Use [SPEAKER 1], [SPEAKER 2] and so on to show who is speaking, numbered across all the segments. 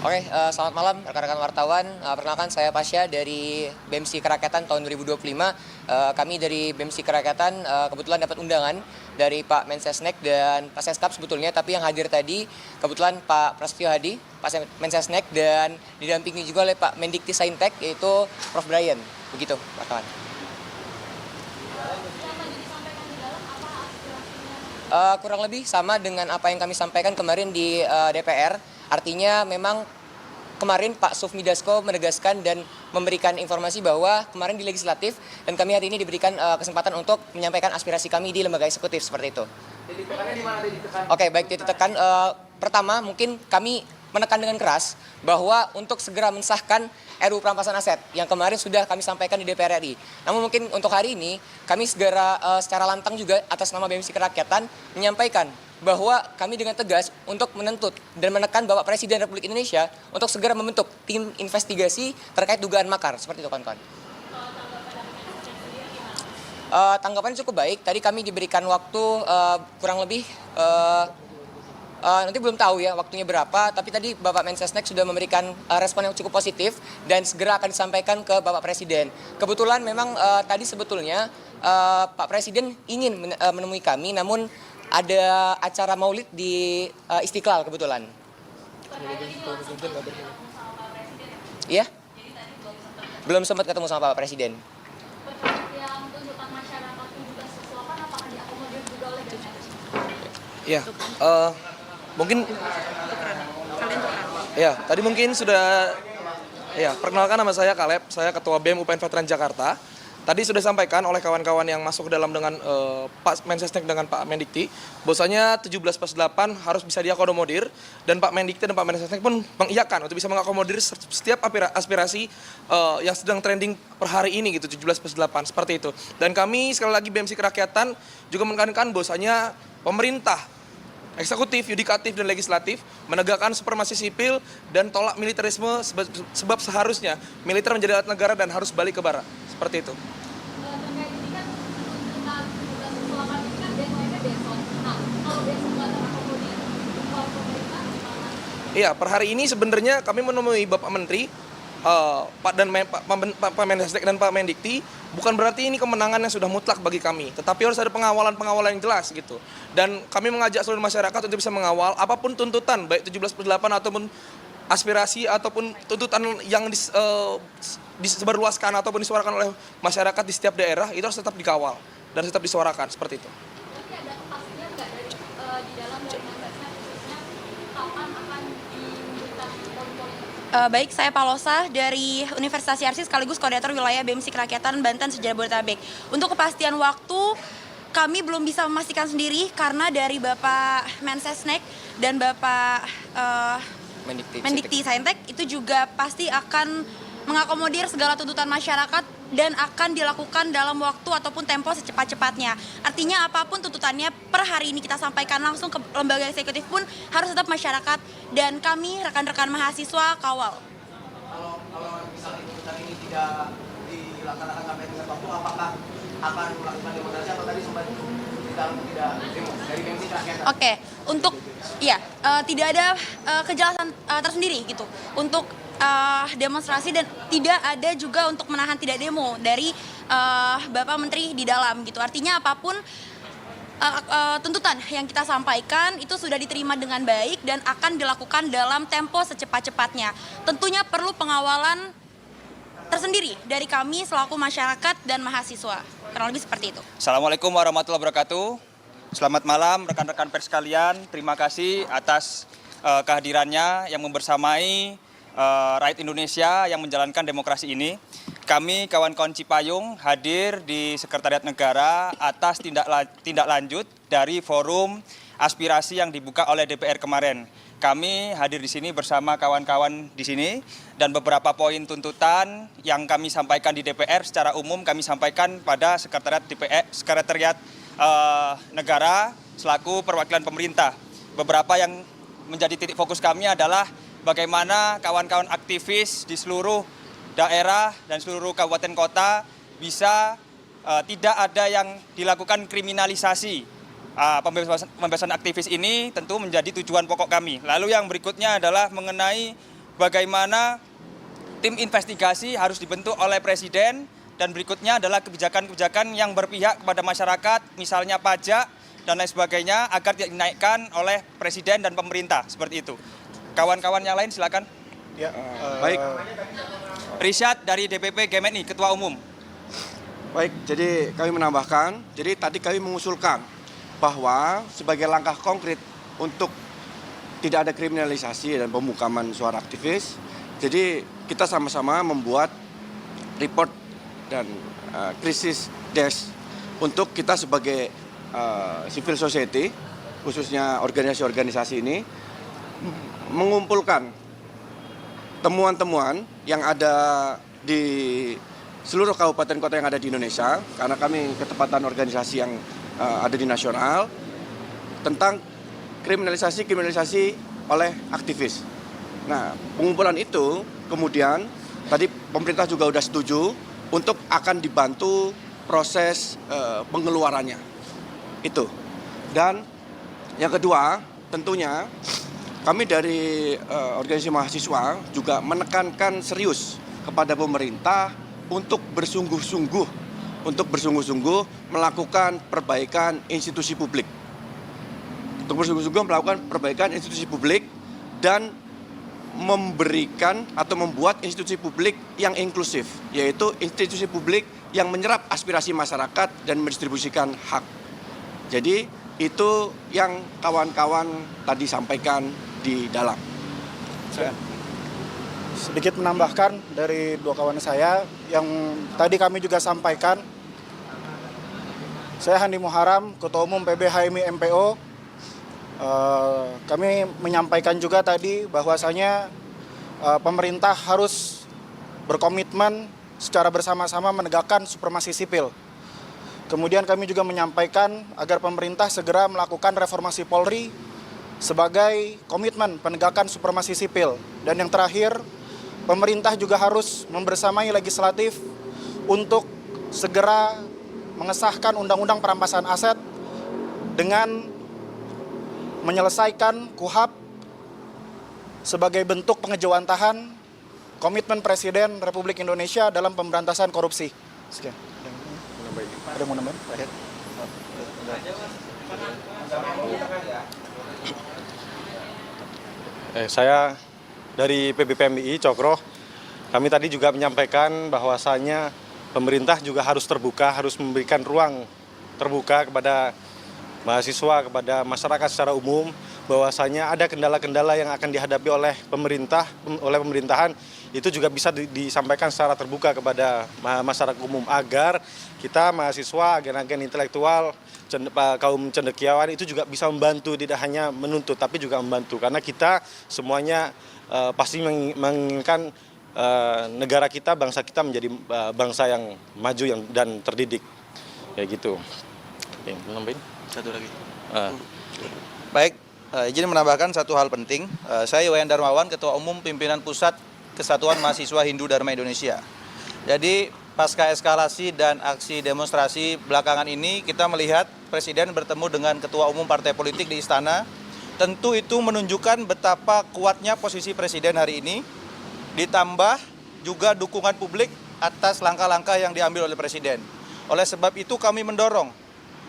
[SPEAKER 1] Oke, selamat malam rekan-rekan wartawan. Perkenalkan saya Pasya dari BEMSI Kerakyatan tahun 2025. Kami dari BEMSI Kerakyatan kebetulan dapat undangan dari Pak Mensesnek dan Pak Seskap sebetulnya, tapi yang hadir tadi kebetulan Pak Prasetyo Hadi, Pak Mensesnek, dan didampingi juga oleh Pak Mendikti Saintek yaitu Prof. Brian. Begitu, wartawan. Kurang lebih sama dengan apa yang kami sampaikan kemarin di DPR. Artinya memang kemarin Pak Sufmi Dasko menegaskan dan memberikan informasi bahwa kemarin di legislatif dan kami hari ini diberikan kesempatan untuk menyampaikan aspirasi kami di lembaga eksekutif seperti itu.
[SPEAKER 2] Titik tekannya di mana titik tekan?
[SPEAKER 1] Oke, baik, titik tekan pertama mungkin kami menekan dengan keras bahwa untuk segera mensahkan RUU Perampasan Aset yang kemarin sudah kami sampaikan di DPR RI. Namun mungkin untuk hari ini kami segera secara lantang juga atas nama BEMSI Kerakyatan menyampaikan bahwa kami dengan tegas untuk menuntut dan menekan Bapak Presiden Republik Indonesia untuk segera membentuk tim investigasi terkait dugaan makar. Seperti itu, kawan-kawan. Tanggapannya cukup baik. Tadi kami diberikan waktu kurang lebih nanti belum tahu ya waktunya berapa, tapi tadi Bapak Mensesnek sudah memberikan respon yang cukup positif dan segera akan disampaikan ke Bapak Presiden. Kebetulan memang tadi sebetulnya Pak Presiden ingin menemui kami, namun ada acara maulid di Istiqlal kebetulan. Iya? Belum sempat ketemu sama Bapak Presiden.
[SPEAKER 2] Ya, mungkin ya tadi mungkin sudah ya perkenalkan, nama saya Kaleb, saya Ketua BEM UPN Veteran Jakarta. Tadi sudah disampaikan oleh kawan-kawan yang masuk ke dalam dengan Pak Mensesnek dengan Pak Mendikti, bahwasanya 17+8 harus bisa diakomodir, dan Pak Mendikti dan Pak Mensesnek pun mengiyakan untuk bisa mengakomodir setiap aspirasi yang sedang trending per hari ini gitu, 17+8 seperti itu. Dan kami sekali lagi BEMSI Kerakyatan juga menekankan bahwasanya pemerintah eksekutif, yudikatif, dan legislatif menegakkan supremasi sipil dan tolak militerisme sebab seharusnya militer menjadi alat negara dan harus balik ke barat. Seperti itu. Iya, per hari ini sebenarnya kami menemui Bapak Menteri, Pak Mensesnek dan Pak Mendikti. Bukan berarti ini kemenangan yang sudah mutlak bagi kami, tetapi harus ada pengawalan yang jelas gitu. Dan kami mengajak seluruh masyarakat untuk bisa mengawal apapun tuntutan, baik 17+8 ataupun aspirasi ataupun tuntutan yang disebarluaskan ataupun disuarakan oleh masyarakat di setiap daerah, itu harus tetap dikawal dan tetap disuarakan seperti itu.
[SPEAKER 3] Baik, saya Palosa dari Universitas Yarsi sekaligus koordinator wilayah BEMSI Kerakyatan Banten Sejabodetabek. Untuk kepastian waktu kami belum bisa memastikan sendiri karena dari Bapak Mensesnek dan Bapak Mendikti Saintek itu juga pasti akan mengakomodir segala tuntutan masyarakat dan akan dilakukan dalam waktu ataupun tempo secepat-cepatnya. Artinya apapun tuntutannya per hari ini kita sampaikan langsung ke lembaga eksekutif pun harus tetap masyarakat dan kami rekan-rekan mahasiswa kawal.
[SPEAKER 4] Kalau misalnya tuntutan ini tidak dilaksanakan sampai dengan waktu, apakah akan melakukan demonstrasi atau tadi sempat tidak demo dari BEMSI Kerakyatan?
[SPEAKER 3] Oke, untuk tidak ada kejelasan tersendiri gitu untuk demonstrasi dan tidak ada juga untuk menahan tidak demo dari Bapak Menteri di dalam gitu. Artinya apapun tuntutan yang kita sampaikan itu sudah diterima dengan baik dan akan dilakukan dalam tempo secepat-cepatnya. Tentunya perlu pengawalan tersendiri dari kami selaku masyarakat dan mahasiswa. Kurang lebih seperti itu.
[SPEAKER 5] Assalamualaikum warahmatullahi wabarakatuh. Selamat malam rekan-rekan pers sekalian. Terima kasih atas kehadirannya yang membersamai rakyat Indonesia yang menjalankan demokrasi ini. Kami kawan-kawan Cipayung hadir di Sekretariat Negara atas tindak lanjut dari forum aspirasi yang dibuka oleh DPR kemarin. Kami hadir di sini bersama kawan-kawan di sini dan beberapa poin tuntutan yang kami sampaikan di DPR secara umum kami sampaikan pada Sekretariat Negara selaku perwakilan pemerintah. Beberapa yang menjadi titik fokus kami adalah bagaimana kawan-kawan aktivis di seluruh daerah dan seluruh kabupaten kota bisa tidak ada yang dilakukan kriminalisasi. Pembebasan aktivis ini tentu menjadi tujuan pokok kami. Lalu yang berikutnya adalah mengenai bagaimana tim investigasi harus dibentuk oleh Presiden, dan berikutnya adalah kebijakan-kebijakan yang berpihak kepada masyarakat, misalnya pajak dan lain sebagainya, agar tidak dinaikkan oleh Presiden dan pemerintah, seperti itu. Kawan-kawan yang lain silakan.
[SPEAKER 6] Ya,
[SPEAKER 2] Baik.
[SPEAKER 5] Rishad dari DPP GMNI, Ketua Umum.
[SPEAKER 6] baik. Jadi kami menambahkan, jadi tadi kami mengusulkan bahwa sebagai langkah konkret untuk tidak ada kriminalisasi dan pemukaman suara aktivis, jadi kita sama-sama membuat report dan krisis desk untuk kita sebagai civil society, khususnya organisasi-organisasi ini, mengumpulkan temuan-temuan yang ada di seluruh kabupaten kota yang ada di Indonesia, karena kami ketepatan organisasi yang ada di nasional, tentang kriminalisasi oleh aktivis. Nah, pengumpulan itu kemudian tadi pemerintah juga sudah setuju untuk akan dibantu proses pengeluarannya. Itu. Dan yang kedua, tentunya kami dari organisasi mahasiswa juga menekankan serius kepada pemerintah untuk bersungguh-sungguh melakukan perbaikan institusi publik. Untuk bersungguh-sungguh melakukan perbaikan institusi publik dan memberikan atau membuat institusi publik yang inklusif, yaitu institusi publik yang menyerap aspirasi masyarakat dan mendistribusikan hak. Jadi itu yang kawan-kawan tadi sampaikan di dalam.
[SPEAKER 2] Saya
[SPEAKER 7] Sedikit menambahkan dari dua kawan saya yang tadi kami juga sampaikan. Saya Handi Muharam, Ketua Umum PB HMI MPO. Kami menyampaikan juga tadi bahwasanya pemerintah harus berkomitmen secara bersama-sama menegakkan supremasi sipil. Kemudian kami juga menyampaikan agar pemerintah segera melakukan reformasi Polri sebagai komitmen penegakan supremasi sipil. Dan yang terakhir, pemerintah juga harus membersamai legislatif untuk segera mengesahkan undang-undang perampasan aset dengan menyelesaikan KUHAP sebagai bentuk pengejawantahan komitmen Presiden Republik Indonesia dalam pemberantasan korupsi. Sekian. Ada yang mau nambahin? Terakhir.
[SPEAKER 8] Saya dari PBPMI Cokro, kami tadi juga menyampaikan bahwasannya pemerintah juga harus terbuka, harus memberikan ruang terbuka kepada mahasiswa, kepada masyarakat secara umum, bahwasanya ada kendala-kendala yang akan dihadapi oleh pemerintahan, itu juga bisa disampaikan secara terbuka kepada masyarakat umum agar kita mahasiswa, agen-agen intelektual, kaum cendekiawan itu juga bisa membantu, tidak hanya menuntut tapi juga membantu, karena kita semuanya pasti menginginkan negara kita, bangsa kita menjadi bangsa yang maju dan terdidik, kayak gitu. Oke, nambahin satu lagi.
[SPEAKER 9] Baik, izin menambahkan satu hal penting. Saya Iwayan Darmawan, Ketua Umum Pimpinan Pusat Kesatuan Mahasiswa Hindu Dharma Indonesia. Jadi pasca eskalasi dan aksi demonstrasi belakangan ini, kita melihat Presiden bertemu dengan Ketua Umum Partai Politik di Istana. Tentu itu menunjukkan betapa kuatnya posisi Presiden hari ini, ditambah juga dukungan publik atas langkah-langkah yang diambil oleh Presiden. Oleh sebab itu kami mendorong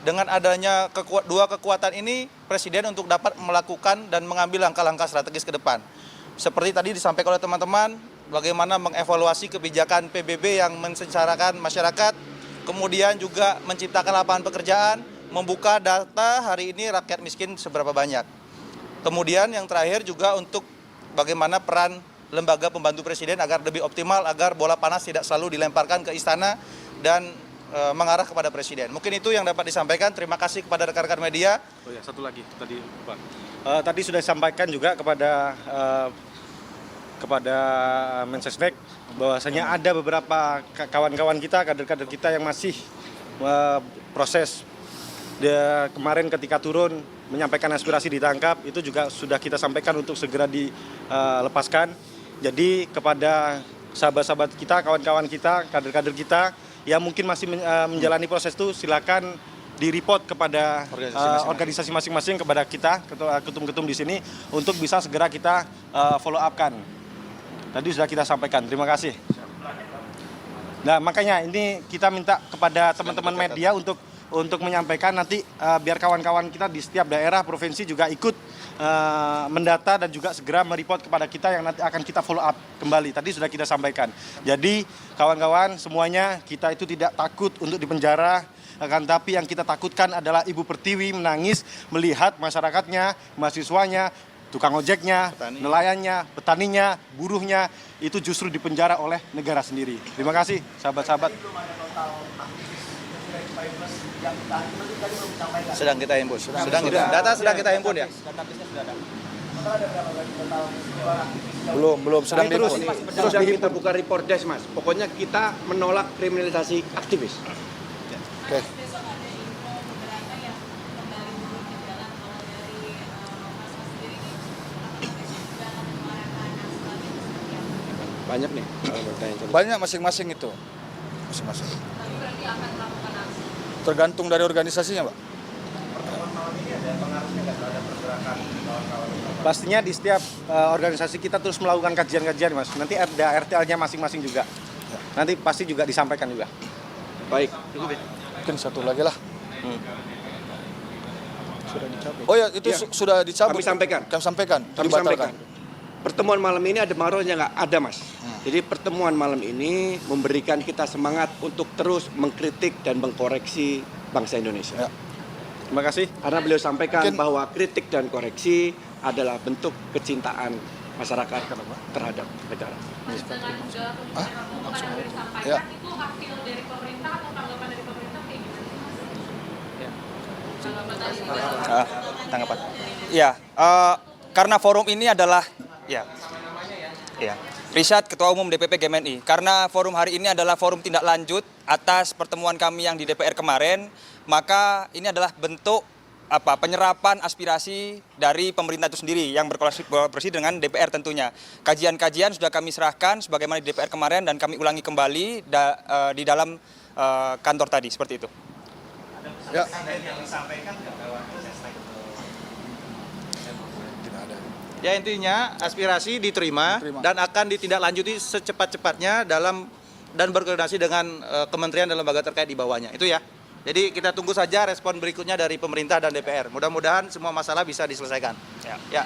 [SPEAKER 9] dengan adanya dua kekuatan ini, Presiden untuk dapat melakukan dan mengambil langkah-langkah strategis ke depan. Seperti tadi disampaikan oleh teman-teman, bagaimana mengevaluasi kebijakan PBB yang mensengsarakan masyarakat, kemudian juga menciptakan lapangan pekerjaan, membuka data hari ini rakyat miskin seberapa banyak. Kemudian yang terakhir juga untuk bagaimana peran lembaga pembantu Presiden agar lebih optimal, agar bola panas tidak selalu dilemparkan ke istana dan mengarah kepada Presiden. Mungkin itu yang dapat disampaikan. Terima kasih kepada rekan-rekan media.
[SPEAKER 8] Oh ya, satu lagi tadi Pak. Tadi sudah disampaikan juga kepada Mensesnek bahwasanya ada beberapa kawan-kawan kita, kader-kader kita yang masih proses. Kemarin ketika turun menyampaikan aspirasi ditangkap, itu juga sudah kita sampaikan untuk segera dilepaskan. Jadi kepada sahabat-sahabat kita, kawan-kawan kita, kader-kader kita yang mungkin masih menjalani proses itu, silakan di-report kepada organisasi masing-masing, kepada kita, ketum-ketum di sini, untuk bisa segera kita follow up-kan. Tadi sudah kita sampaikan. Terima kasih. Nah, makanya ini kita minta kepada teman-teman media untuk menyampaikan nanti biar kawan-kawan kita di setiap daerah provinsi juga ikut mendata dan juga segera mereport kepada kita yang nanti akan kita follow up kembali. Tadi sudah kita sampaikan. Jadi kawan-kawan semuanya kita itu tidak takut untuk dipenjara, akan tapi yang kita takutkan adalah Ibu Pertiwi menangis melihat masyarakatnya, mahasiswanya, tukang ojeknya, nelayannya, petaninya, buruhnya itu justru dipenjara oleh negara sendiri. Terima kasih sahabat-sahabat.
[SPEAKER 9] Sedang kita himpun. Data sedang kita himpun ya.
[SPEAKER 6] Belum sedang
[SPEAKER 8] terus
[SPEAKER 6] kita buka report desk, Mas. Pokoknya kita menolak kriminalisasi aktivis.
[SPEAKER 8] Oke.
[SPEAKER 6] Banyak nih.
[SPEAKER 10] Banyak masing-masing itu. Masing-masing. Tergantung dari organisasinya, Pak.
[SPEAKER 8] Pastinya di setiap organisasi kita terus melakukan kajian-kajian, Mas. Nanti ada RTL-nya masing-masing juga. Nanti pasti juga disampaikan juga.
[SPEAKER 6] Baik.
[SPEAKER 10] Mungkin satu lagi lah. Oh ya, itu sudah dicabut.
[SPEAKER 6] Kami sampaikan.
[SPEAKER 10] Kami sampaikan.
[SPEAKER 6] Kami
[SPEAKER 10] Dibatalkan.
[SPEAKER 6] sampaikan. Pertemuan malam ini ada marohnya nggak? Ada, Mas. Jadi pertemuan malam ini memberikan kita semangat untuk terus mengkritik dan mengkoreksi bangsa Indonesia.
[SPEAKER 10] Ya.
[SPEAKER 8] Terima kasih.
[SPEAKER 6] Karena beliau sampaikan
[SPEAKER 10] Mungkin-
[SPEAKER 6] bahwa kritik dan koreksi adalah bentuk kecintaan masyarakat terhadap negara.
[SPEAKER 10] Ya.
[SPEAKER 5] Tanggapan. Iya, karena forum ini adalah Rishad, Ketua Umum DPP GMNI. Karena forum hari ini adalah forum tindak lanjut atas pertemuan kami yang di DPR kemarin, maka ini adalah bentuk penyerapan aspirasi dari pemerintah itu sendiri yang berkolaborasi dengan DPR tentunya. Kajian-kajian sudah kami serahkan sebagaimana di DPR kemarin dan kami ulangi kembali di dalam kantor tadi, seperti itu.
[SPEAKER 10] Ya.
[SPEAKER 9] Ya intinya aspirasi diterima dan akan ditindaklanjuti secepat-cepatnya dan berkoordinasi dengan kementerian dan lembaga terkait di bawahnya. Itu ya. Jadi kita tunggu saja respon berikutnya dari pemerintah dan DPR. Mudah-mudahan semua masalah bisa diselesaikan. Ya.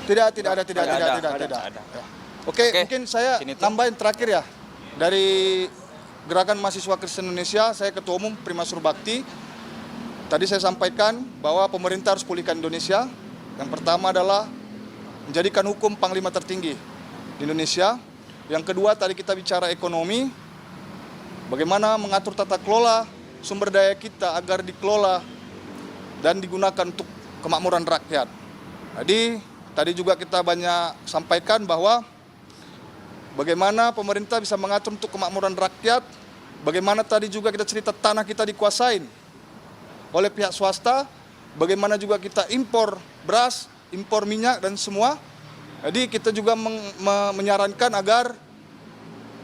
[SPEAKER 10] Tidak ada. Oke, mungkin saya tambahin terakhir ya. Dari Gerakan Mahasiswa Kristen Indonesia, saya Ketua Umum Primasur Bakti. Tadi saya sampaikan bahwa pemerintah harus pulihkan Indonesia. Yang pertama adalah menjadikan hukum panglima tertinggi di Indonesia. Yang kedua tadi kita bicara ekonomi, bagaimana mengatur tata kelola sumber daya kita agar dikelola dan digunakan untuk kemakmuran rakyat. Jadi tadi juga kita banyak sampaikan bahwa bagaimana pemerintah bisa mengatur untuk kemakmuran rakyat, bagaimana tadi juga kita cerita tanah kita dikuasain oleh pihak swasta, bagaimana juga kita impor beras, impor minyak dan semua. Jadi kita juga menyarankan agar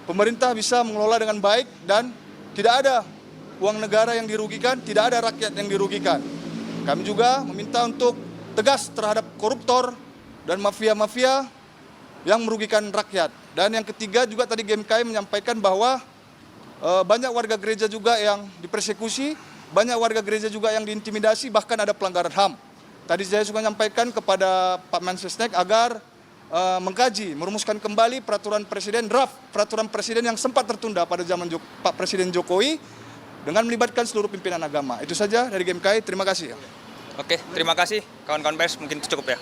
[SPEAKER 10] pemerintah bisa mengelola dengan baik dan tidak ada uang negara yang dirugikan, tidak ada rakyat yang dirugikan. Kami juga meminta untuk tegas terhadap koruptor dan mafia-mafia yang merugikan rakyat. Dan yang ketiga juga tadi GMKI menyampaikan bahwa banyak warga gereja juga yang dipersekusi, banyak warga gereja juga yang diintimidasi, bahkan ada pelanggaran HAM. Tadi saya juga menyampaikan kepada Pak Mensesnek agar mengkaji, merumuskan kembali peraturan presiden, draft peraturan presiden yang sempat tertunda pada zaman Pak Presiden Jokowi dengan melibatkan seluruh pimpinan agama. Itu saja dari GMKI, terima kasih.
[SPEAKER 5] Oke, terima kasih kawan-kawan pers, mungkin cukup ya.